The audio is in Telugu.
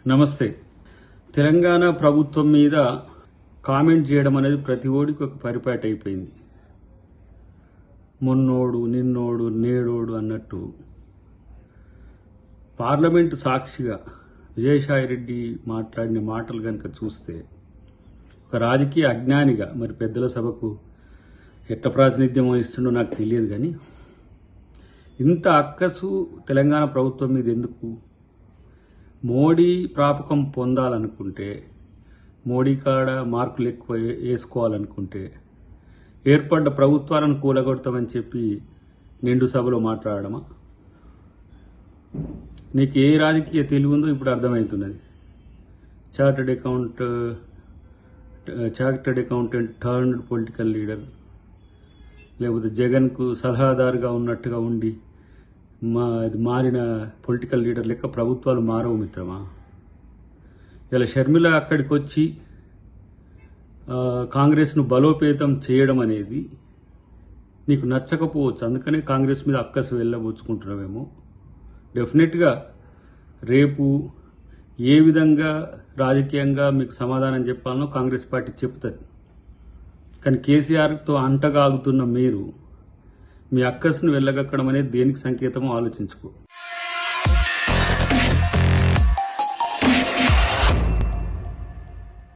నమస్తే. తెలంగాణ ప్రభుత్వం మీద కామెంట్ చేయడం అనేది ప్రతి ఓడికి ఒక పరిపాటి అయిపోయింది. మొన్నోడు, నిన్నోడు, నేడోడు అన్నట్టు పార్లమెంటు సాక్షిగా విజయసాయిరెడ్డి మాట్లాడిన మాటలు కనుక చూస్తే ఒక రాజకీయ అజ్ఞానిగా, మరి పెద్దల సభకు ఎట్ట ప్రాతినిధ్యం వహిస్తుండో నాకు తెలియదు, కానీ ఇంత అక్కసు తెలంగాణ ప్రభుత్వం మీద ఎందుకు? మోడీ ప్రాపకం పొందాలనుకుంటే, మోడీ కాడ మార్కులు ఎక్కువ వేసుకోవాలనుకుంటే ఏర్పడ్డ ప్రభుత్వాలను కూలగొడతామని చెప్పి నిండు సభలో మాట్లాడమా? నీకు ఏ రాజకీయ తెలివి ఉందో ఇప్పుడు అర్థమవుతున్నది. Chartered accountant turned political leader, లేకపోతే జగన్కు సలహాదారుగా ఉన్నట్టుగా ఉండి మారిన పొలిటికల్ లీడర్ లెక్క ప్రభుత్వాలు మారవు మిత్రమా. ఇలా షర్మిల అక్కడికి వచ్చి కాంగ్రెస్ను బలోపేతం చేయడం అనేది నీకు నచ్చకపోవచ్చు, అందుకనే కాంగ్రెస్ మీద అక్కసు వెళ్ళబోచుకుంటున్నావేమో. డెఫినెట్గా రేపు ఏ విధంగా రాజకీయంగా మీకు సమాధానం చెప్పాలనో కాంగ్రెస్ పార్టీ చెప్తుంది. కానీ కేసీఆర్తో అంటగాగుతున్న మీరు మీ అక్కసును వెళ్ళగక్కడం అనేది దేనికి సంకేతమో ఆలోచించుకో.